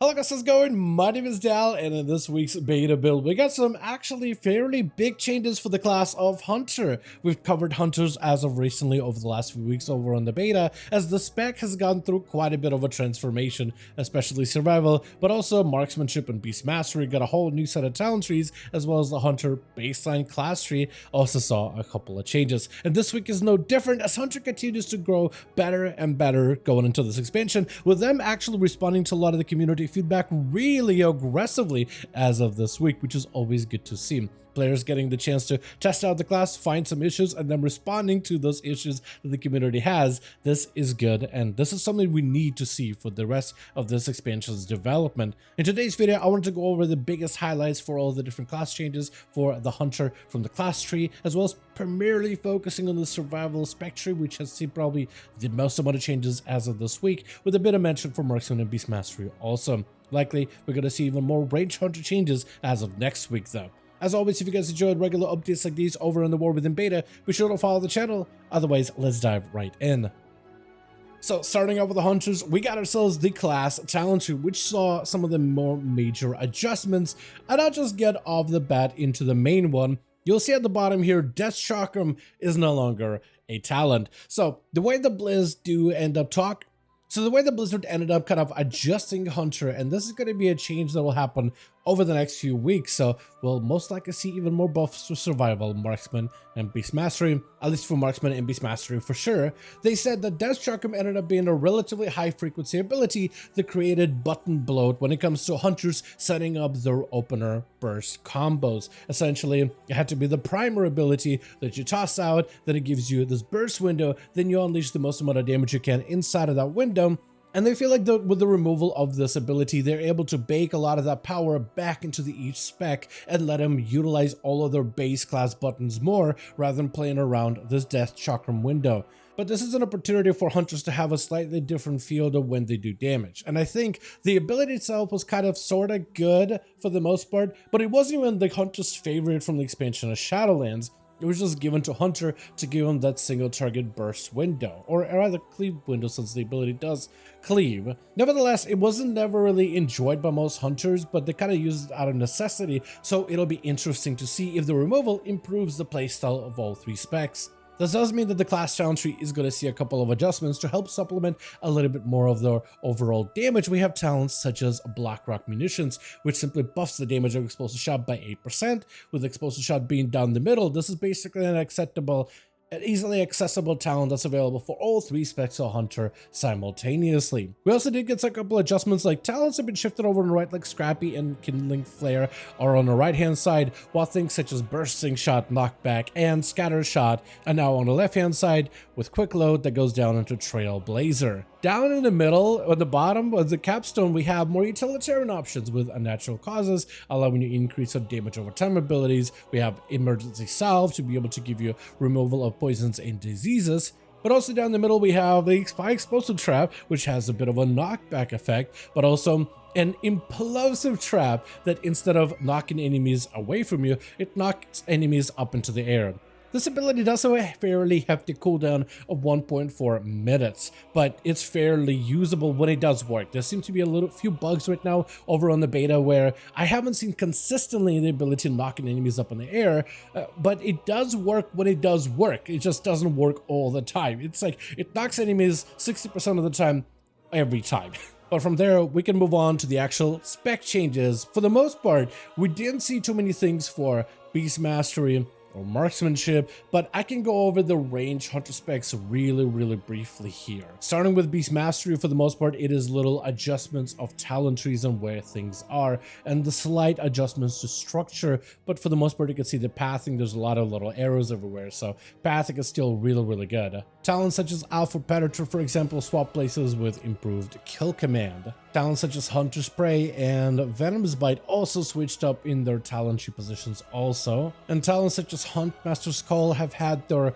Hello guys, how's it going? My name is Dal, and in this week's beta build, we got some actually fairly big changes for the class of Hunter. We've covered Hunters as of recently over the last few weeks over on the beta, as the spec has gone through quite a bit of a transformation, especially Survival, but also Marksmanship and Beast Mastery got a whole new set of talent trees, as well as the Hunter baseline class tree also saw a couple of changes. And this week is no different, as Hunter continues to grow better and better going into this expansion, with them actually responding to a lot of the community feedback really aggressively as of this week, which is always good to see. Players getting the chance to test out the class, find some issues, and then responding to those issues that the community has. This is good, and this is something we need to see for the rest of this expansion's development. In today's video, I wanted to go over the biggest highlights for all the different class changes for the Hunter from the class tree, as well as primarily focusing on the Survival spec tree, which has seen probably the most amount of changes as of this week, with a bit of mention for Marksman and Beast Mastery also. Likely, we're going to see even more range Hunter changes as of next week though. As always, if you guys enjoyed regular updates like these over in the War Within beta, be sure to follow the channel. Otherwise, let's dive right in. So starting out with the Hunters, we got ourselves the class talent tree, which saw some of the more major adjustments. And I'll just get off the bat into the main one. You'll see at the bottom here, Death Chakram is no longer a talent. So the way the Blizzard ended up kind of adjusting Hunter, and this is going to be a change that will happen over the next few weeks, so we'll most likely see even more buffs for Survival, Marksman, and Beast Mastery, at least for Marksman and Beast Mastery for sure. They said that Death Chakram ended up being a relatively high frequency ability that created button bloat when it comes to Hunters setting up their opener burst combos. Essentially, it had to be the primer ability that you toss out, then it gives you this burst window, then you unleash the most amount of damage you can inside of that window. And they feel like with the removal of this ability, they're able to bake a lot of that power back into each spec and let them utilize all of their base class buttons more rather than playing around this Death Chakram window. But this is an opportunity for Hunters to have a slightly different feel of when they do damage. And I think the ability itself was kind of sorta good for the most part, but it wasn't even the Hunter's favorite from the expansion of Shadowlands. It was just given to Hunter to give him that single target burst window, or rather cleave window, since the ability does cleave. Nevertheless, it wasn't never really enjoyed by most Hunters, but they kind of used it out of necessity, so it'll be interesting to see if the removal improves the playstyle of all three specs. This does mean that the class talent tree is going to see a couple of adjustments to help supplement a little bit more of the overall damage. We have talents such as Blackrock Munitions, which simply buffs the damage of explosive shot by 8%, with explosive shot being down the middle. This is basically an easily accessible talent that's available for all three specs of Hunter simultaneously. We also did get a couple adjustments, like talents have been shifted over on the right, like Scrappy and Kindling Flare are on the right hand side, while things such as Bursting Shot, Knockback, and Scatter Shot are now on the left hand side, with Quick Load that goes down into Trailblazer. Down in the middle, at the bottom of the capstone, we have more utilitarian options with Unnatural Causes, allowing you increase of damage over time abilities. We have Emergency Salve to be able to give you removal of poisons and diseases. But also down the middle, we have the High Explosive Trap, which has a bit of a knockback effect, but also an implosive trap that instead of knocking enemies away from you, it knocks enemies up into the air. This ability does have a fairly hefty cooldown of 1.4 minutes, but it's fairly usable when it does work. There seem to be few bugs right now over on the beta where I haven't seen consistently the ability to knock enemies up in the air, but it does work when it does work. It just doesn't work all the time. It's like it knocks enemies 60% of the time, every time. But from there, we can move on to the actual spec changes. For the most part, we didn't see too many things for Beast Mastery or Marksmanship, but I can go over the range Hunter specs really briefly here. Starting with Beast Mastery, for the most part, it is little adjustments of talent trees and where things are, and the slight adjustments to structure, but for the most part, you can see the pathing, there's a lot of little arrows everywhere, so pathing is still really good. Talents such as Alpha Predator, for example, swap places with improved kill command. Talents such as Hunter's Prey and Venom's Bite also switched up in their talent tree positions also. And talents such as Huntmaster's Call have had their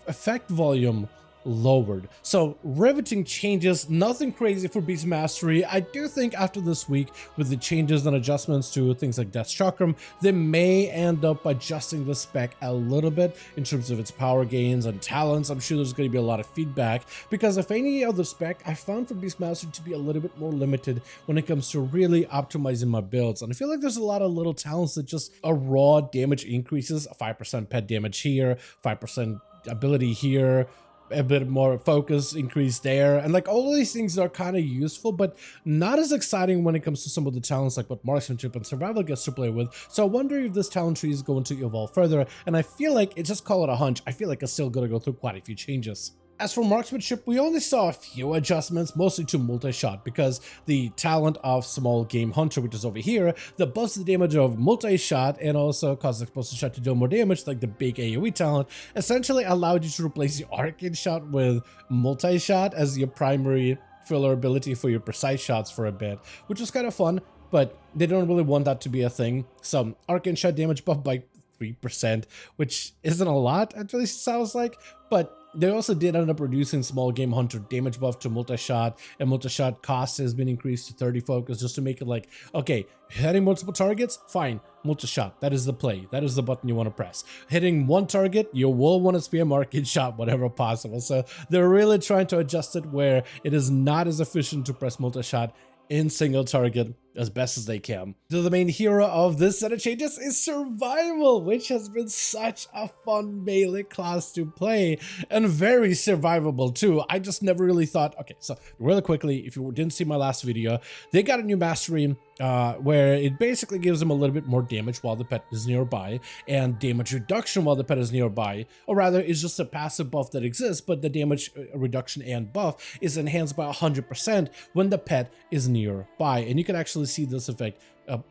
effect volume lowered. So riveting changes, nothing crazy for Beast Mastery. I do think after this week, with the changes and adjustments to things like Death Chakram, they may end up adjusting the spec a little bit in terms of its power gains and talents. I'm sure there's going to be a lot of feedback, because if any other spec, I found for Beast Mastery to be a little bit more limited when it comes to really optimizing my builds. And I feel like there's a lot of little talents that just are raw damage increases, 5% pet damage here, 5% ability here, a bit more focus increase there, and like all of these things are kind of useful, but not as exciting when it comes to some of the talents like what marksmanship and survival gets to play with. So I wonder if this talent tree is going to evolve further, and I feel like, it's just call it a hunch, I feel like it's still going to go through quite a few changes. As for marksmanship, we only saw a few adjustments, mostly to multi-shot, because the talent of Small Game Hunter, which is over here, that buffs the damage of multi-shot and also causes explosive shot to deal more damage, like the big AoE talent, essentially allowed you to replace the arcane shot with multi-shot as your primary filler ability for your precise shots for a bit, which was kind of fun, but they don't really want that to be a thing. So arcane shot damage buff by 3%, which isn't a lot, at least it sounds like, but they also did end up reducing Small Game Hunter damage buff to multi-shot, and multi-shot cost has been increased to 30 focus, just to make it like, okay, hitting multiple targets, fine, multi-shot, that is the play, that is the button you want to press. Hitting one target, you will want to spam arcade shot whenever possible. So they're really trying to adjust it where it is not as efficient to press multi-shot in single target as best as they can. So the main hero of this set of changes is Survival, which has been such a fun melee class to play, and very survivable too. I just never really thought, okay, so really quickly, if you didn't see my last video, they got a new mastery where it basically gives them a little bit more damage while the pet is nearby, and damage reduction while the pet is nearby, or rather it's just a passive buff that exists, but the damage reduction and buff is enhanced by 100% when the pet is nearby. And you can actually see this effect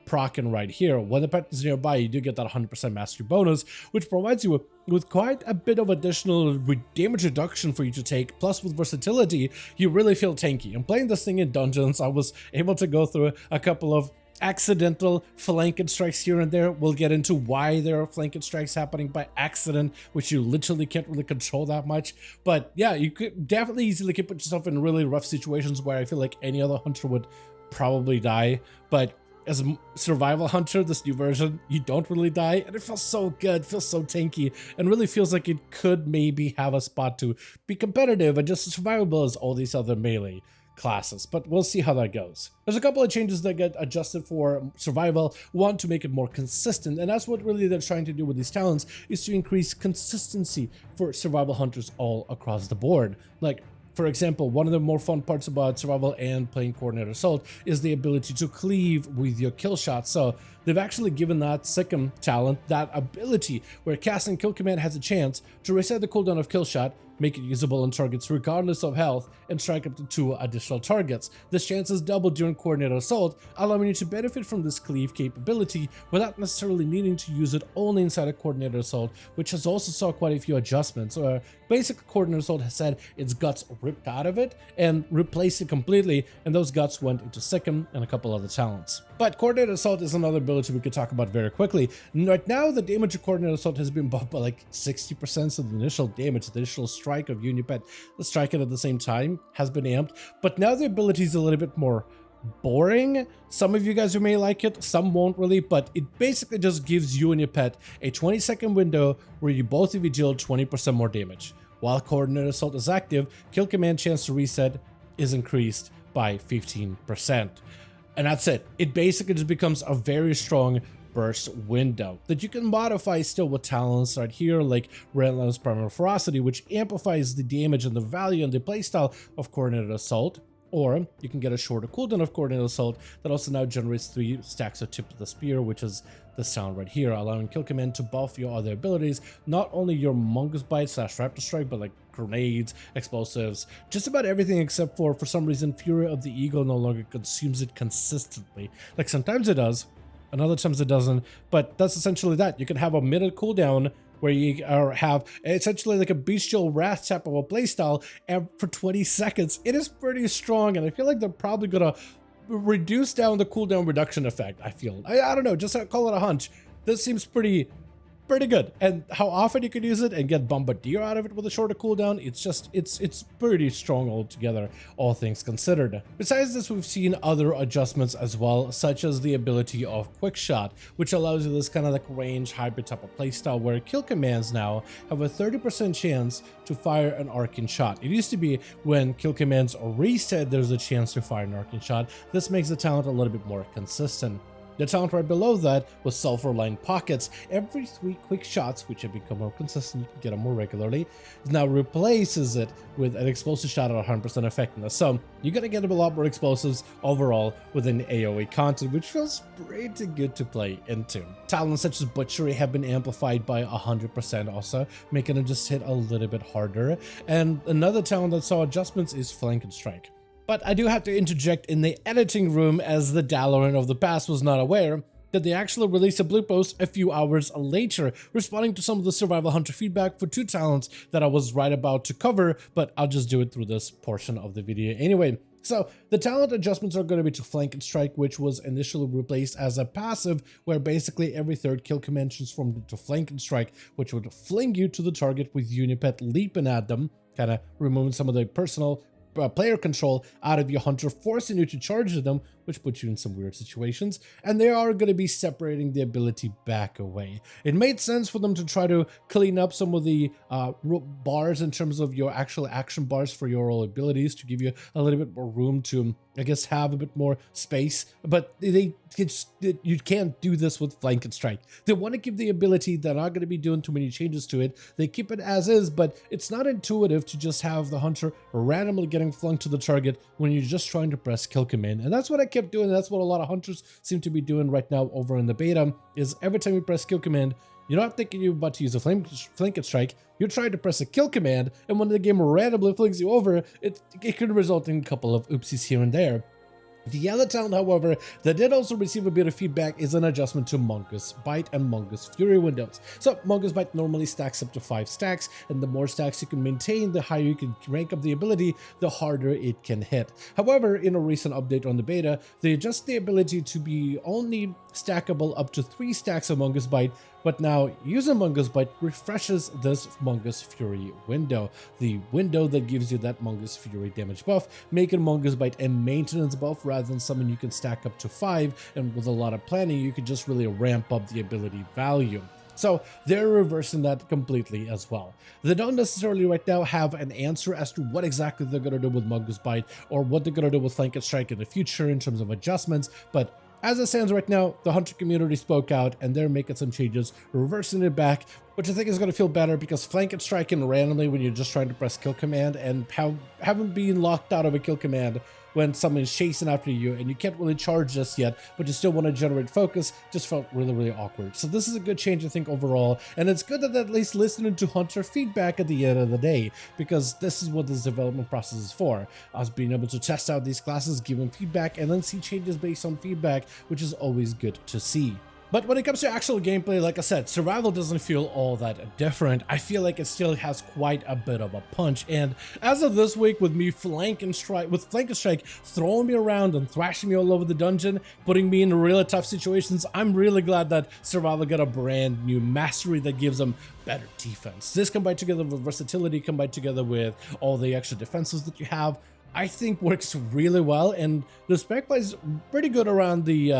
procking right here. When the pet is nearby, you do get that 100% mastery bonus, which provides you with quite a bit of additional damage reduction for you to take. Plus, with versatility, you really feel tanky. And playing this thing in dungeons, I was able to go through a couple of accidental flanking strikes here and there. We'll get into why there are flanking strikes happening by accident, which you literally can't really control that much. But yeah, you could definitely easily put yourself in really rough situations where I feel like any other hunter would probably die. But as a survival hunter, this new version, you don't really die, and it feels so good, feels so tanky, and really feels like it could maybe have a spot to be competitive and just as survivable as all these other melee classes, but we'll see how that goes. There's a couple of changes that get adjusted for survival. One, to make it more consistent, and that's what really they're trying to do with these talents, is to increase consistency for survival hunters all across the board. Like, for example, one of the more fun parts about survival and playing Coordinated Assault is the ability to cleave with your kill shot. So they've actually given that second talent that ability where casting kill command has a chance to reset the cooldown of kill shot, make it usable on targets regardless of health, and strike up to 2 additional targets. This chance is doubled during Coordinated Assault, allowing you to benefit from this cleave capability without necessarily needing to use it only inside a Coordinated Assault, which has also saw quite a few adjustments. Basic Coordinated Assault has said its guts ripped out of it and replaced it completely, and those guts went into second and a couple other talents. But Coordinated Assault is another ability we could talk about very quickly. Right now, the damage of Coordinated Assault has been buffed by like 60%, so the initial damage, the initial strike of Unipet, the strike it at the same time, has been amped. But now the ability is a little bit more boring. Some of you guys who may like it, some won't really, but it basically just gives you and your pet a 20-second window where you both of you deal 20% more damage. While Coordinated Assault is active, kill command chance to reset is increased by 15%. And that's it. It basically just becomes a very strong burst window that you can modify still with talents right here, like Relentless Primal Ferocity, which amplifies the damage and the value and the playstyle of Coordinated Assault. Or you can get a shorter cooldown of Coordinated Assault that also now generates 3 stacks of Tip of the Spear, which is the sound right here, allowing kill command to buff your other abilities, not only your Mongoose Bite / Raptor Strike, but like grenades, explosives, just about everything except for some reason, Fury of the Eagle no longer consumes it consistently. Like sometimes it does, and other times it doesn't, but that's essentially that. You can have a minute cooldown where you have essentially like a bestial wrath type of a playstyle, and for 20 seconds, it is pretty strong, and I feel like they're probably gonna reduce down the cooldown reduction effect. I don't know, just call it a hunch. This seems pretty pretty good. And how often you can use it and get Bombardier out of it with a shorter cooldown, it's pretty strong altogether, all things considered. Besides this, we've seen other adjustments as well, such as the ability of Quick Shot, which allows you this kind of like range hybrid type of playstyle where kill commands now have a 30% chance to fire an arcane shot. It used to be when kill commands reset, there's a chance to fire an arcane shot. This makes the talent a little bit more consistent. The talent right below that was Sulfur-Lined Pockets. Every 3 quick shots, which have become more consistent, you can get them more regularly, now replaces it with an explosive shot at 100% effectiveness. So you're going to get a lot more explosives overall within AoE content, which feels pretty good to play into. Talents such as Butchery have been amplified by 100% also, making them just hit a little bit harder. And another talent that saw adjustments is Flank and Strike. But I do have to interject in the editing room, as the Dalaran of the past was not aware that they actually released a blue post a few hours later, responding to some of the Survival Hunter feedback for 2 talents that I was right about to cover, but I'll just do it through this portion of the video anyway. So the talent adjustments are going to be to Flank and Strike, which was initially replaced as a passive, where basically every 3rd kill command transformed to Flank and Strike, which would fling you to the target with Unipet leaping at them, kind of removing some of the personal player control out of your hunter, forcing you to charge them, which puts you in some weird situations, and they are going to be separating the ability back away. It made sense for them to try to clean up some of the bars in terms of your actual action bars for your role abilities to give you a little bit more room to, I guess, have a bit more space, but you can't do this with Flank and Strike. They want to keep the ability, they're not going to be doing too many changes to it. They keep it as is, but it's not intuitive to just have the hunter randomly getting flunked to the target when you're just trying to press kill command. And that's what I kept doing. That's what a lot of hunters seem to be doing right now over in the beta, is every time you press kill command, you're not thinking you're about to use a flank and strike, you're trying to press a kill command, and when the game randomly flings you over, it could result in a couple of oopsies here and there. The other talent, however, that did also receive a bit of feedback is an adjustment to Mongoose Bite and Mongoose Fury windows. So Mongoose Bite normally stacks up to 5 stacks, and the more stacks you can maintain, the higher you can rank up the ability, the harder it can hit. However, in a recent update on the beta, they adjust the ability to be only stackable up to 3 stacks of Mongoose Bite, but now using Mongoose Bite refreshes this Mongoose Fury window, the window that gives you that Mongoose Fury damage buff, making Mongoose Bite a maintenance buff rather than something you can stack up to 5, and with a lot of planning you could just really ramp up the ability value. So they're reversing that completely as well. They don't necessarily right now have an answer as to what exactly they're going to do with Mongoose Bite or what they're going to do with Flank and Strike in the future in terms of adjustments, but as it stands right now, the Hunter community spoke out and they're making some changes, reversing it back, which I think is going to feel better because Flank and Striking randomly when you're just trying to press kill command and haven't been locked out of a kill command when someone's chasing after you and you can't really charge just yet, but you still want to generate focus, just felt really, really awkward. So this is a good change, I think, overall, and it's good that they're at least listening to Hunter feedback at the end of the day, because this is what this development process is for, us being able to test out these classes, give them feedback, and then see changes based on feedback, which is always good to see. But when it comes to actual gameplay, like I said, survival doesn't feel all that different. I feel like it still has quite a bit of a punch. And as of this week, with me Flank and Strike throwing me around and thrashing me all over the dungeon, putting me in really tough situations, I'm really glad that survival got a brand new mastery that gives them better defense. This combined together with versatility, combined together with all the extra defenses that you have, I think works really well, and the spec play is pretty good around the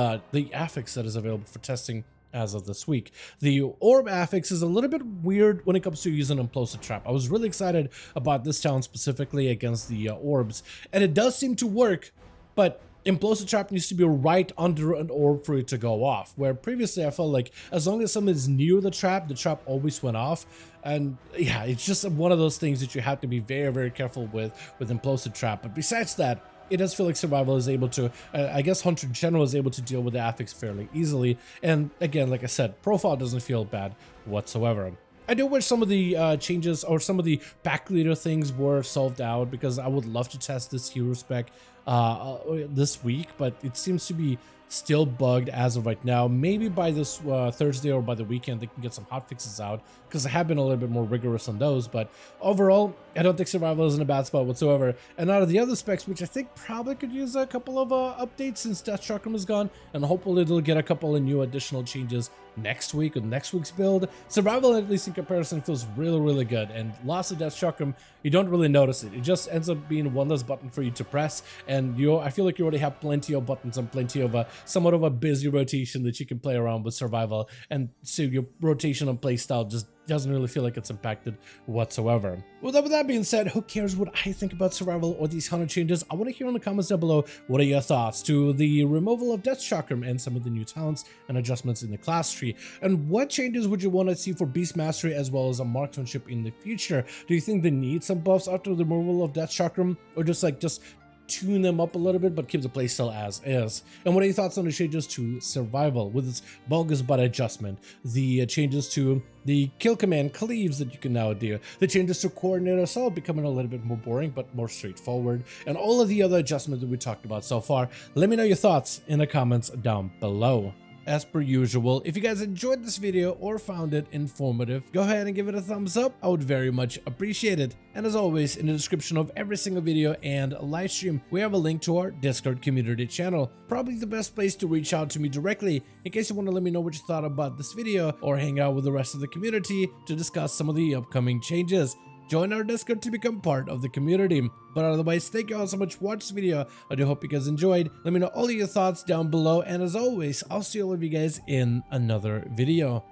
affix that is available for testing as of this week. The orb affix is a little bit weird when it comes to using implosive trap. I was really excited about this talent specifically against the orbs, and it does seem to work, but implosive trap needs to be right under an orb for it to go off, where previously I felt like as long as someone is near the trap always went off. And yeah, it's just one of those things that you have to be very, very careful with implosive trap. But besides that, it does feel like survival is able to, I guess Hunter in general is able to deal with the affix fairly easily. And again, like I said, profile doesn't feel bad whatsoever. I do wish some of the changes or some of the back leader things were solved out, because I would love to test this hero spec this week, but it seems to be still bugged as of right now. Maybe by this Thursday or by the weekend they can get some hotfixes out, because I have been a little bit more rigorous on those. But overall, I don't think survival is in a bad spot whatsoever. And out of the other specs, which I think probably could use a couple of updates since Death Chakram is gone, and hopefully they'll get a couple of new additional changes next week with next week's build, survival, at least in comparison, feels really good. And loss of Death Chakram, you don't really notice it. It just ends up being one less button for you to press, and I feel like you already have plenty of buttons and plenty of somewhat of a busy rotation that you can play around with survival, and so your rotation and playstyle just doesn't really feel like it's impacted whatsoever. With that being said, who cares what I think about survival or these 100 changes? I want to hear in the comments down below, what are your thoughts to the removal of Death Chakram and some of the new talents and adjustments in the class tree? And what changes would you want to see for Beast Mastery as well as a marksmanship in the future? Do you think they need some buffs after the removal of Death Chakram, or just tune them up a little bit but keep the playstyle as is? And what are your thoughts on the changes to survival with its bogus butt adjustment, the changes to the kill command cleaves that you can now do, the changes to coordinate assault becoming a little bit more boring but more straightforward, and all of the other adjustments that we talked about so far? Let me know your thoughts in the comments down below. As per usual, if you guys enjoyed this video or found it informative, go ahead and give it a thumbs up. I would very much appreciate it. And as always, in the description of every single video and live stream, we have a link to our Discord community channel. Probably the best place to reach out to me directly in case you want to let me know what you thought about this video, or hang out with the rest of the community to discuss some of the upcoming changes. Join our Discord to become part of the community. But otherwise, thank you all so much for watching this video. I do hope you guys enjoyed. Let me know all of your thoughts down below. And as always, I'll see all of you guys in another video.